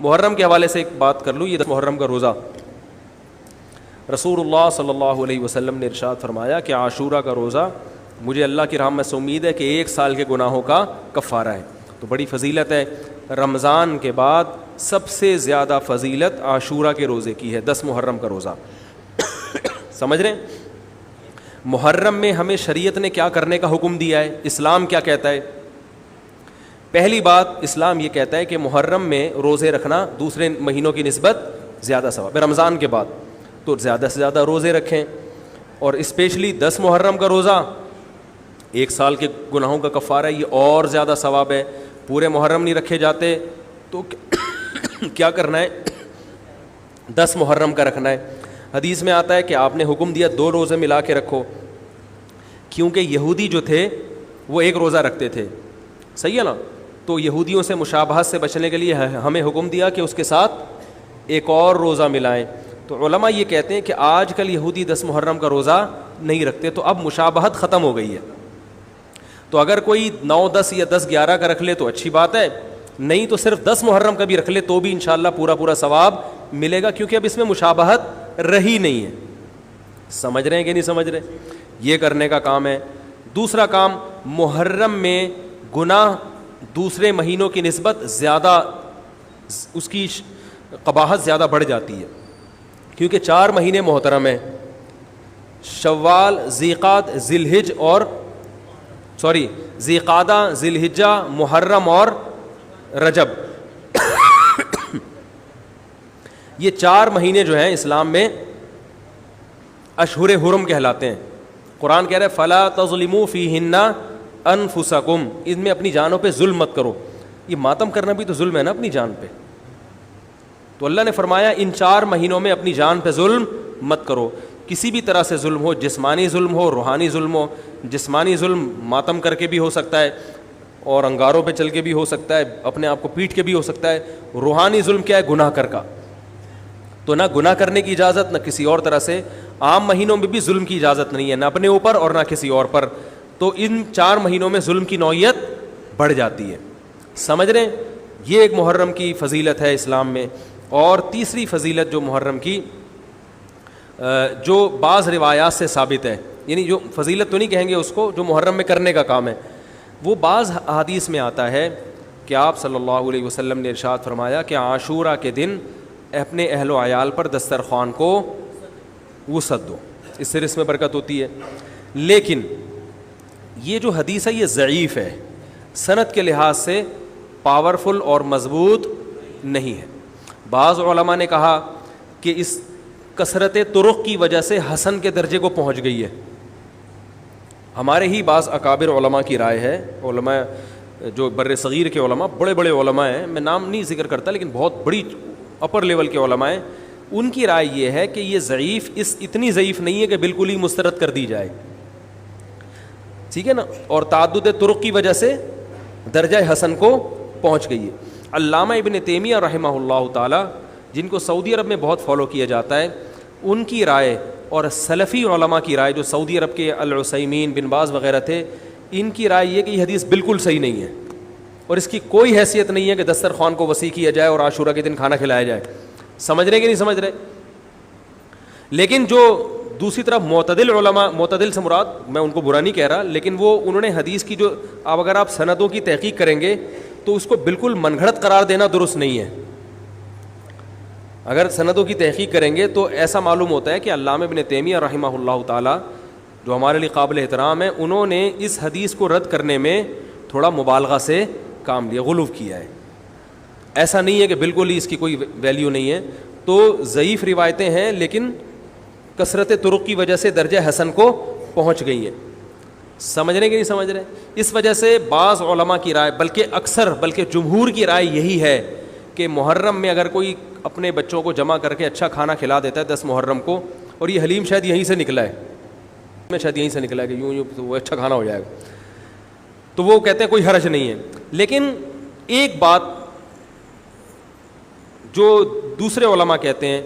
محرم کے حوالے سے ایک بات کر لوں. یہ محرم کا روزہ, رسول اللہ صلی اللہ علیہ وسلم نے ارشاد فرمایا کہ عاشورہ کا روزہ مجھے اللہ کی رحمت سے امید ہے کہ 1 سال کے گناہوں کا کفارہ ہے. تو بڑی فضیلت ہے. رمضان کے بعد سب سے زیادہ فضیلت عاشورہ کے روزے کی ہے, 10 محرم کا روزہ. سمجھ رہے ہیں؟ محرم میں ہمیں شریعت نے کیا کرنے کا حکم دیا ہے, اسلام کیا کہتا ہے؟ پہلی بات, اسلام یہ کہتا ہے کہ محرم میں روزے رکھنا دوسرے مہینوں کی نسبت زیادہ ثواب ہے. رمضان کے بعد تو زیادہ سے زیادہ روزے رکھیں, اور اسپیشلی 10 محرم کا روزہ 1 سال کے گناہوں کا کفارہ ہے, یہ اور زیادہ ثواب ہے. پورے محرم نہیں رکھے جاتے تو کیا کرنا ہے, 10 محرم کا رکھنا ہے. حدیث میں آتا ہے کہ آپ نے حکم دیا 2 روزے ملا کے رکھو, کیونکہ یہودی جو تھے وہ 1 روزہ رکھتے تھے, صحیح ہے نا. تو یہودیوں سے مشابہت سے بچنے کے لیے ہمیں حکم دیا کہ اس کے ساتھ ایک اور روزہ ملائیں. تو علماء یہ کہتے ہیں کہ آج کل یہودی 10 محرم کا روزہ نہیں رکھتے, تو اب مشابہت ختم ہو گئی ہے. تو اگر کوئی 9, 10 یا 10, 11 کا رکھ لے تو اچھی بات ہے, نہیں تو صرف 10 محرم کا بھی رکھ لے تو بھی انشاءاللہ پورا ثواب ملے گا, کیونکہ اب اس میں مشابہت رہی نہیں ہے. سمجھ رہے ہیں کہ نہیں سمجھ رہے؟ یہ کرنے کا کام ہے. دوسرا کام, محرم میں گناہ دوسرے مہینوں کی نسبت زیادہ, اس کی قباحت زیادہ بڑھ جاتی ہے, کیونکہ 4 مہینے محترم ہیں, شوال, ذیقعدہ, ذیقعدہ, ذی الحجہ, محرم اور رجب. یہ 4 مہینے جو ہیں اسلام میں اشہر حرم کہلاتے ہیں. قرآن کہہ رہا ہے فلا تظلموا فیہن انفسکم, ان میں اپنی جانوں پہ ظلم مت کرو. یہ ماتم کرنا بھی تو ظلم ہے نا اپنی جان پہ. تو اللہ نے فرمایا ان 4 مہینوں میں اپنی جان پہ ظلم مت کرو. کسی بھی طرح سے ظلم ہو, جسمانی ظلم ہو, روحانی ظلم ہو. جسمانی ظلم ماتم کر کے بھی ہو سکتا ہے, اور انگاروں پہ چل کے بھی ہو سکتا ہے, اپنے آپ کو پیٹ کے بھی ہو سکتا ہے. روحانی ظلم کیا ہے؟ گناہ کر کا. تو نہ گناہ کرنے کی اجازت, نہ کسی اور طرح سے. عام مہینوں میں بھی ظلم کی اجازت نہیں ہے, نہ اپنے اوپر اور نہ کسی اور پر. تو ان 4 مہینوں میں ظلم کی نوعیت بڑھ جاتی ہے. سمجھ رہے ہیں؟ یہ ایک محرم کی فضیلت ہے اسلام میں. اور تیسری فضیلت جو محرم کی, جو بعض روایات سے ثابت ہے, یعنی جو فضیلت تو نہیں کہیں گے اس کو, جو محرم میں کرنے کا کام ہے, وہ بعض حدیث میں آتا ہے کہ آپ صلی اللہ علیہ وسلم نے ارشاد فرمایا کہ عاشورہ کے دن اپنے اہل و عیال پر دسترخوان کو وسعت دو, اس سے رزق میں برکت ہوتی ہے. لیکن یہ جو حدیث ہے یہ ضعیف ہے, سند کے لحاظ سے پاورفل اور مضبوط نہیں ہے. بعض علماء نے کہا کہ اس کثرت طرق کی وجہ سے حسن کے درجے کو پہنچ گئی ہے. ہمارے ہی بعض اکابر علماء کی رائے ہے, علماء جو بر صغیر کے علماء, بڑے بڑے علماء ہیں, میں نام نہیں ذکر کرتا لیکن بہت بڑی اپر لیول کے علماء ہیں, ان کی رائے یہ ہے کہ یہ ضعیف, اتنی ضعیف نہیں ہے کہ بالکل ہی مسترد کر دی جائے, ٹھیک ہے نا, اور تعدد طرق کی وجہ سے درجہ حسن کو پہنچ گئی ہے. علامہ ابن تیمیہ رحمہ اللہ تعالی, جن کو سعودی عرب میں بہت فالو کیا جاتا ہے, ان کی رائے اور سلفی علماء کی رائے, جو سعودی عرب کے العثیمین, بن باز وغیرہ تھے, ان کی رائے یہ کہ یہ حدیث بالکل صحیح نہیں ہے, اور اس کی کوئی حیثیت نہیں ہے کہ دسترخوان کو وسیع کیا جائے اور عاشورہ کے دن کھانا کھلایا جائے. سمجھ رہے کہ نہیں سمجھ رہے؟ لیکن جو دوسری طرف معتدل علماء, معتدل سے مراد میں ان کو برا نہیں کہہ رہا, لیکن وہ انہوں نے حدیث کی جو, اب اگر آپ سندوں کی تحقیق کریں گے تو اس کو بالکل من گھڑت قرار دینا درست نہیں ہے. اگر سندوں کی تحقیق کریں گے تو ایسا معلوم ہوتا ہے کہ علامہ ابن تیمیہ رحمہ اللہ تعالی, جو ہمارے لیے قابل احترام ہے, انہوں نے اس حدیث کو رد کرنے میں تھوڑا مبالغہ سے کام لیا, غلو کیا ہے. ایسا نہیں ہے کہ بالکل ہی اس کی کوئی ویلیو نہیں ہے. تو ضعیف روایتیں ہیں لیکن کثرت طرق کی وجہ سے درجہ حسن کو پہنچ گئی ہیں. سمجھ رہے کہ نہیں سمجھ رہے؟ اس وجہ سے بعض علماء کی رائے, بلکہ جمہور کی رائے یہی ہے کہ محرم میں اگر کوئی اپنے بچوں کو جمع کر کے اچھا کھانا کھلا دیتا ہے 10 محرم کو, اور یہ حلیم شاید یہیں سے نکلا ہے, شاید یہیں سے نکلا ہے کہ یوں تو وہ اچھا کھانا ہو جائے گا, تو وہ کہتے ہیں کوئی حرج نہیں ہے. لیکن ایک بات جو دوسرے علماء کہتے ہیں,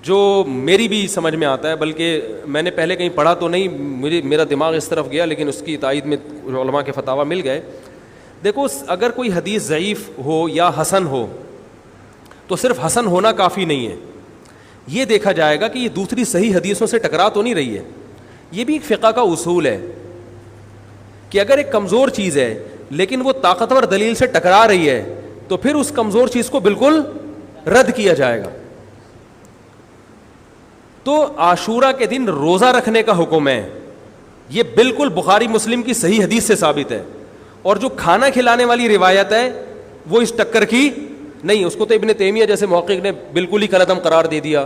جو میری بھی سمجھ میں آتا ہے, بلکہ میں نے پہلے کہیں پڑھا تو نہیں, میرا دماغ اس طرف گیا, لیکن اس کی تائید میں علماء کے فتاویٰ مل گئے. دیکھو, اگر کوئی حدیث ضعیف ہو یا حسن ہو تو صرف حسن ہونا کافی نہیں ہے، یہ دیکھا جائے گا کہ یہ دوسری صحیح حدیثوں سے ٹکرا تو نہیں رہی ہے. یہ بھی ایک فقہ کا اصول ہے کہ اگر ایک کمزور چیز ہے لیکن وہ طاقتور دلیل سے ٹکرا رہی ہے تو پھر اس کمزور چیز کو بالکل رد کیا جائے گا. تو عاشورہ کے دن روزہ رکھنے کا حکم ہے، یہ بالکل بخاری مسلم کی صحیح حدیث سے ثابت ہے. اور جو کھانا کھلانے والی روایت ہے وہ اس ٹکر کی نہیں، اس کو تو ابن تیمیہ جیسے محقق نے بالکل ہی کالعدم قرار دے دیا،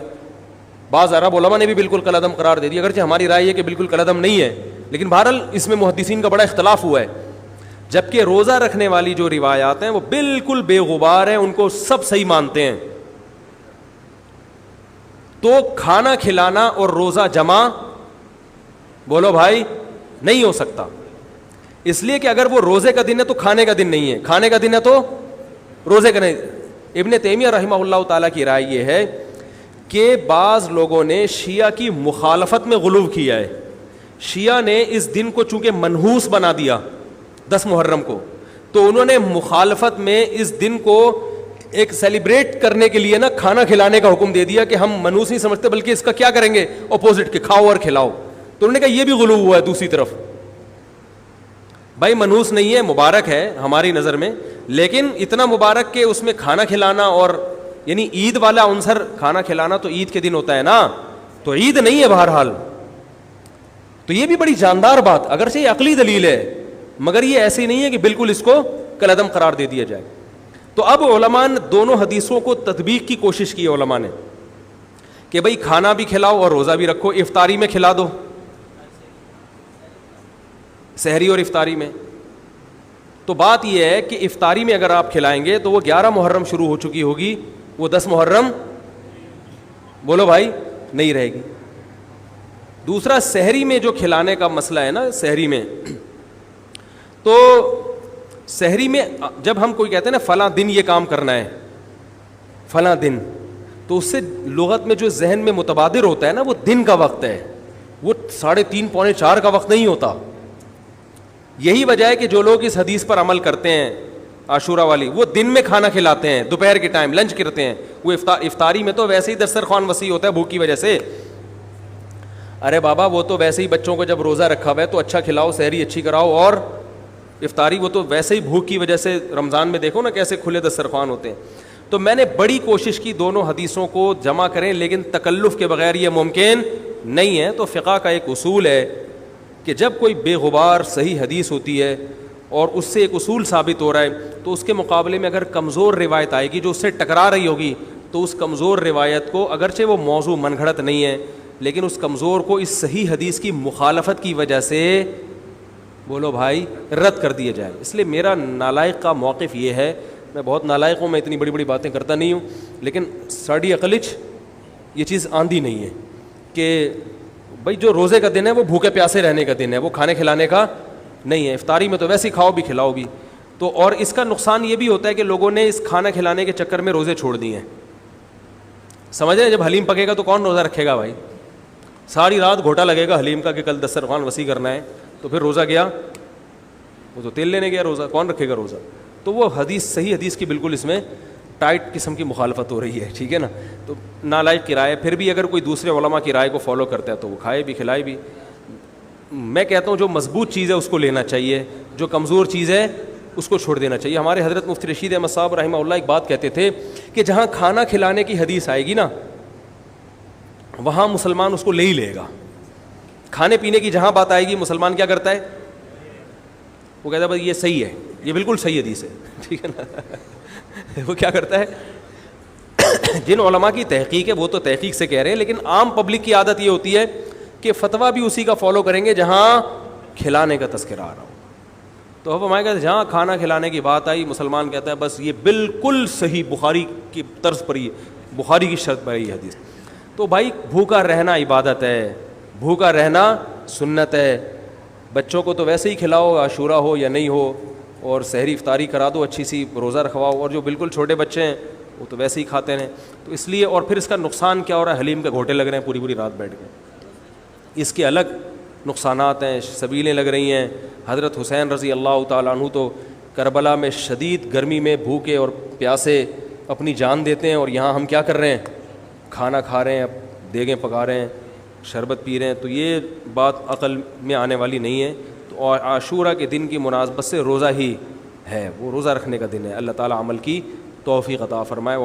بعض عرب علماء نے بھی بالکل کالعدم قرار دے دیا، اگرچہ ہماری رائے ہے کہ بالکل کالعدم نہیں ہے، لیکن بہرحال اس میں محدثین کا بڑا اختلاف ہوا ہے. جبکہ روزہ رکھنے والی جو روایات ہیں وہ بالکل بے غبار ہیں، ان کو سب صحیح مانتے ہیں. تو کھانا کھلانا اور روزہ جمع بولو بھائی نہیں ہو سکتا، اس لیے کہ اگر وہ روزے کا دن ہے تو کھانے کا دن نہیں ہے، کھانے کا دن ہے تو روزے کا نہیں. ابن تیمیہ رحمہ اللہ تعالیٰ کی رائے یہ ہے کہ بعض لوگوں نے شیعہ کی مخالفت میں غلو کیا ہے. شیعہ نے اس دن کو چونکہ منحوس بنا دیا 10 محرم کو، تو انہوں نے مخالفت میں اس دن کو ایک سیلیبریٹ کرنے کے لیے نا کھانا کھلانے کا حکم دے دیا کہ ہم منحوس نہیں سمجھتے بلکہ اس کا کیا کریں گے اپوزٹ کے کھاؤ اور کھلاؤ. تو انہوں نے کہا یہ بھی غلو ہوا ہے. دوسری طرف بھائی منحوس نہیں ہے، مبارک ہے ہماری نظر میں، لیکن اتنا مبارک کہ اس میں کھانا کھلانا اور یعنی عید والا عنصر کھانا کھلانا تو عید کے دن ہوتا ہے نا، تو عید نہیں ہے بہرحال. تو یہ بھی بڑی جاندار بات، اگرچہ یہ عقلی دلیل ہے مگر یہ ایسی نہیں ہے کہ بالکل اس کو کالعدم قرار دے دیا جائے. تو اب علماء نے دونوں حدیثوں کو تطبیق کی کوشش کی علماء نے کہ بھئی کھانا بھی کھلاؤ اور روزہ بھی رکھو، افطاری میں کھلا دو، سحری اور افطاری میں. تو بات یہ ہے کہ افطاری میں اگر آپ کھلائیں گے تو وہ 11 محرم شروع ہو چکی ہوگی، وہ 10 محرم بولو بھائی نہیں رہے گی. دوسرا سحری میں جو کھلانے کا مسئلہ ہے نا، سحری میں تو سحری میں جب ہم کوئی کہتے ہیں نا فلاں دن یہ کام کرنا ہے فلاں دن، تو اس سے لغت میں جو ذہن میں متبادر ہوتا ہے نا وہ دن کا وقت ہے، وہ 3:30 پونے 4 کا وقت نہیں ہوتا. یہی وجہ ہے کہ جو لوگ اس حدیث پر عمل کرتے ہیں عاشورہ والی، وہ دن میں کھانا کھلاتے ہیں، دوپہر کے ٹائم لنچ کرتے ہیں. وہ افطاری میں تو ویسے ہی دسترخوان وسیع ہوتا ہے بھوک کی وجہ سے. ارے بابا وہ تو ویسے ہی بچوں کو جب روزہ رکھا ہوا ہے تو اچھا کھلاؤ، سحری اچھی کراؤ، اور افطاری وہ تو ویسے ہی بھوک کی وجہ سے رمضان میں دیکھو نا کیسے کھلے دسترخوان ہوتے ہیں. تو میں نے بڑی کوشش کی دونوں حدیثوں کو جمع کریں، لیکن تکلف کے بغیر یہ ممکن نہیں ہے. تو فقہ کا ایک اصول ہے کہ جب کوئی بے غبار صحیح حدیث ہوتی ہے اور اس سے ایک اصول ثابت ہو رہا ہے تو اس کے مقابلے میں اگر کمزور روایت آئے گی جو اس سے ٹکرا رہی ہوگی تو اس کمزور روایت کو، اگرچہ وہ موضوع من گھڑت نہیں ہے، لیکن اس کمزور کو اس صحیح حدیث کی مخالفت کی وجہ سے بولو بھائی رد کر دیا جائے. اس لیے میرا نالائق کا موقف یہ ہے، میں بہت نالائق ہوں، میں اتنی بڑی بڑی باتیں کرتا نہیں ہوں، لیکن ساڑی عقلچ یہ چیز آندھی نہیں ہے کہ بھائی جو روزے کا دن ہے وہ بھوکے پیاسے رہنے کا دن ہے، وہ کھانے کھلانے کا نہیں ہے. افطاری میں تو ویسے ہی کھاؤ بھی کھلاؤ بھی. تو اور اس کا نقصان یہ بھی ہوتا ہے کہ لوگوں نے اس کھانا کھلانے کے چکر میں روزے چھوڑ دیے ہیں. سمجھ رہے ہیں، جب حلیم پکے گا تو کون روزہ رکھے گا بھائی؟ ساری رات گھوٹا لگے گا حلیم کا کہ کل دسترخوان وسیع کرنا ہے، تو پھر روزہ گیا، وہ تو تیل لینے گیا، روزہ کون رکھے گا روزہ؟ تو وہ حدیث صحیح حدیث کی بالکل اس میں ٹائٹ قسم کی مخالفت ہو رہی ہے. ٹھیک ہے نا. تو نالائق کی رائے، پھر بھی اگر کوئی دوسرے علماء کی رائے کو فالو کرتا ہے تو وہ کھائے بھی کھلائے بھی. میں کہتا ہوں جو مضبوط چیز ہے اس کو لینا چاہیے، جو کمزور چیز ہے اس کو چھوڑ دینا چاہیے. ہمارے حضرت مفتی رشید احمد صاحب رحمہ اللہ ایک بات کہتے تھے کہ جہاں کھانا کھلانے کی حدیث آئے گی نا وہاں مسلمان اس کو لے ہی لے گا. کھانے پینے کی جہاں بات آئے گی مسلمان کیا کرتا ہے؟ وہ کہتا ہے بھائی یہ صحیح ہے، یہ بالکل صحیح حدیث ہے. ٹھیک ہے نا. وہ کیا کرتا ہے؟ جن علماء کی تحقیق ہے وہ تو تحقیق سے کہہ رہے ہیں، لیکن عام پبلک کی عادت یہ ہوتی ہے کہ فتویٰ بھی اسی کا فالو کریں گے جہاں کھلانے کا تذکرہ آ رہا ہو. تو اب ہمارے کہتے ہیں جہاں کھانا کھلانے کی بات آئی مسلمان کہتا ہے بس یہ بالکل صحیح بخاری کی طرز پر ہی، بخاری کی شرط پر یہ حدیث. تو بھائی بھوکا رہنا عبادت ہے، بھوکا رہنا سنت ہے. بچوں کو تو ویسے ہی کھلاؤ عاشورہ ہو یا نہیں ہو، اور سحری افطاری کرا دو اچھی سی، روزہ رکھواؤ. اور جو بالکل چھوٹے بچے ہیں وہ تو ویسے ہی کھاتے ہیں. تو اس لیے اور پھر اس کا نقصان کیا ہو رہا ہے؟ حلیم کے گھوٹے لگ رہے ہیں پوری پوری رات بیٹھ کے. اس کے الگ نقصانات ہیں، سبیلیں لگ رہی ہیں. حضرت حسین رضی اللہ تعالیٰ عنہ تو کربلا میں شدید گرمی میں بھوکے اور پیاسے اپنی جان دیتے ہیں اور یہاں ہم کیا کر رہے ہیں, کھانا کھا رہے ہیں, دیگیں پکا رہے ہیں, شربت پی رہے ہیں. تو یہ بات عقل میں آنے والی نہیں ہے. تو عاشورہ کے دن کی مناسبت سے روزہ ہی ہے, وہ روزہ رکھنے کا دن ہے. اللہ تعالیٰ عمل کی توفیق عطا فرمائے.